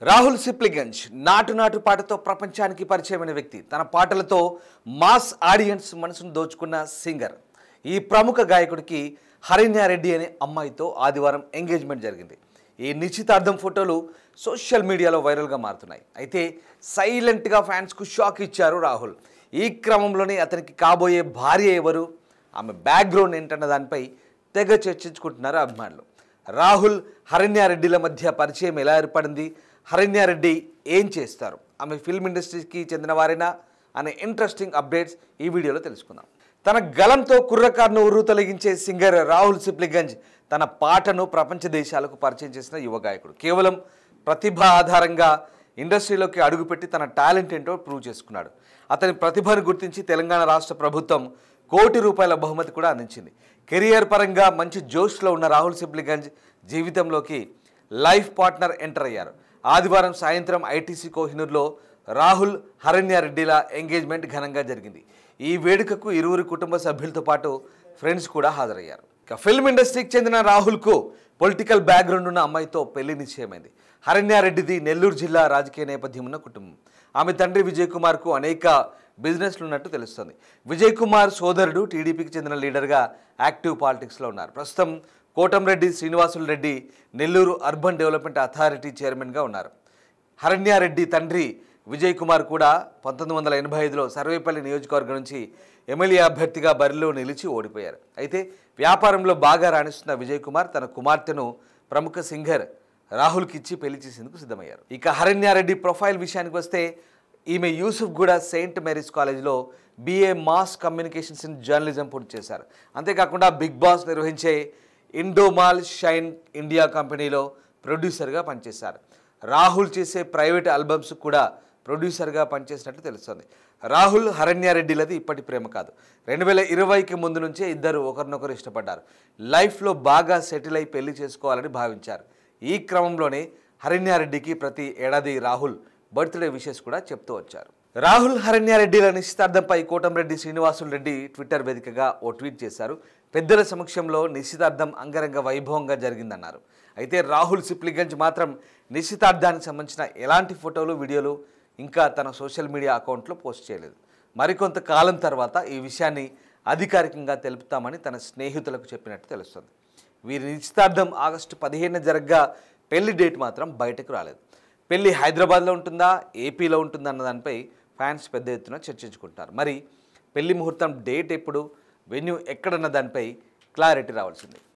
రాహుల్ సిప్లిగంజ్ నాటు పాటతో ప్రపంచానికి పరిచయమైన వ్యక్తి. తన పాటలతో మాస్ ఆడియన్స్ మనసును దోచుకున్న సింగర్. ఈ ప్రముఖ గాయకుడికి హరిణ్యారెడ్డి అనే అమ్మాయితో ఆదివారం ఎంగేజ్మెంట్ జరిగింది. ఈ నిశ్చితార్థం ఫోటోలు సోషల్ మీడియాలో వైరల్గా మారుతున్నాయి. అయితే సైలెంట్గా ఫ్యాన్స్కు షాక్ ఇచ్చారు రాహుల్. ఈ క్రమంలోనే అతనికి కాబోయే భార్య ఎవరు, ఆమె బ్యాక్గ్రౌండ్ ఏంటన్న దానిపై తెగ చర్చించుకుంటున్నారు అభిమానులు. రాహుల్ హరిణ్యారెడ్డిల మధ్య పరిచయం ఎలా ఏర్పడింది, హరిణ్యారెడ్డి ఏం చేస్తారు, ఆమె ఫిల్మ్ ఇండస్ట్రీకి చెందిన వారేనా అనే ఇంట్రెస్టింగ్ అప్డేట్స్ ఈ వీడియోలో తెలుసుకుందాం. తన గలంతో కుర్రకారును ఉర్రు తొలగించే సింగర్ రాహుల్ సిప్లిగంజ్ తన పాటను ప్రపంచ దేశాలకు పరిచయం చేసిన యువ గాయకుడు. కేవలం ప్రతిభ ఆధారంగా ఇండస్ట్రీలోకి అడుగుపెట్టి తన టాలెంట్ ఏంటో ప్రూవ్ చేసుకున్నాడు. అతని ప్రతిభను గుర్తించి తెలంగాణ రాష్ట్ర ప్రభుత్వం ₹1 కోటి బహుమతి కూడా అందించింది. కెరియర్ పరంగా మంచి జోష్లో ఉన్న రాహుల్ సిప్లిగంజ్ జీవితంలోకి లైఫ్ పార్ట్నర్ ఎంటర్ అయ్యారు. ఆదివారం సాయంత్రం ఐటీసీ కోహినూర్లో రాహుల్ హరిణ్యారెడ్డిల ఎంగేజ్మెంట్ ఘనంగా జరిగింది. ఈ వేడుకకు ఇరువురి కుటుంబ సభ్యులతో పాటు ఫ్రెండ్స్ కూడా హాజరయ్యారు. ఇక ఫిల్మ్ ఇండస్ట్రీకి చెందిన రాహుల్కు పొలిటికల్ బ్యాక్గ్రౌండ్ ఉన్న అమ్మాయితో పెళ్లి నిశ్చయమైంది. హరిణ్యారెడ్డిది నెల్లూరు జిల్లా రాజకీయ నేపథ్యం ఉన్న కుటుంబం. ఆమె తండ్రి విజయ్ కుమార్కు అనేక బిజినెస్లు ఉన్నట్టు తెలుస్తోంది. విజయ్ కుమార్ సోదరుడు టీడీపీకి చెందిన లీడర్గా యాక్టివ్ పాలిటిక్స్లో ఉన్నారు. ప్రస్తుతం Kotamreddy Srinivasulu Reddy Nellore urban development authority చైర్మన్గా ఉన్నారు. హరిణ్యారెడ్డి తండ్రి విజయ్ కుమార్ కూడా 1985లో సర్వేపల్లి నియోజకవర్గం నుంచి ఎమ్మెల్యే అభ్యర్థిగా బరిలో నిలిచి ఓడిపోయారు. అయితే వ్యాపారంలో బాగా రాణిస్తున్న విజయ్ కుమార్ తన కుమార్తెను ప్రముఖ సింగర్ రాహుల్కి ఇచ్చి పెళ్లి చేసేందుకు సిద్ధమయ్యారు. ఇక హరిణ్యారెడ్డి ప్రొఫైల్ విషయానికి వస్తే ఈమె యూసుఫ్గూడ సెయింట్ మేరీస్ కాలేజ్లో BA mass communications in journalism పూర్తి చేశారు. అంతేకాకుండా బిగ్ బాస్ నిర్వహించే ఇండోమాల్ షైన్ ఇండియా కంపెనీలో ప్రొడ్యూసర్గా పనిచేశారు. రాహుల్ చేసే ప్రైవేట్ ఆల్బమ్స్ కూడా ప్రొడ్యూసర్గా పనిచేసినట్టు తెలుస్తుంది. రాహుల్ హరిణ్యారెడ్డిలది ఇప్పటి ప్రేమ కాదు. 2020కి ముందు నుంచే ఇద్దరు ఒకరినొకరు ఇష్టపడ్డారు. లైఫ్లో బాగా సెటిల్ అయి పెళ్లి చేసుకోవాలని భావించారు. ఈ క్రమంలోనే హరిణ్యారెడ్డికి ప్రతి ఏడాది రాహుల్ బర్త్డే విషెస్ కూడా చెప్తూ వచ్చారు. రాహుల్ హరిణ్యారెడ్డిల నిశ్చితార్థంపై కోటంరెడ్డి శ్రీనివాసులు రెడ్డి ట్విట్టర్ వేదికగా ఓ ట్వీట్ చేశారు. పెద్దల సమక్షంలో నిశ్చితార్థం అంగరంగ వైభవంగా జరిగిందన్నారు. అయితే రాహుల్ సిప్లిగంజ్ మాత్రం నిశ్చితార్థానికి సంబంధించిన ఎలాంటి ఫోటోలు, వీడియోలు ఇంకా తన సోషల్ మీడియా అకౌంట్లో పోస్ట్ చేయలేదు. మరికొంత కాలం తర్వాత ఈ విషయాన్ని అధికారికంగా తెలుపుతామని తన స్నేహితులకు చెప్పినట్టు తెలుస్తుంది. వీరి నిశ్చితార్థం ఆగస్టు 15న జరగ్గా పెళ్లి డేట్ మాత్రం బయటకు రాలేదు. పెళ్లి హైదరాబాద్లో ఉంటుందా, ఏపీలో ఉంటుందా అన్న దానిపై ఫ్యాన్స్ పెద్ద ఎత్తున చర్చించుకుంటారు. మరి పెళ్లి ముహూర్తం డేట్ ఎప్పుడు, వెన్యూ ఎక్కడన్న దానిపై క్లారిటీ రావాల్సింది.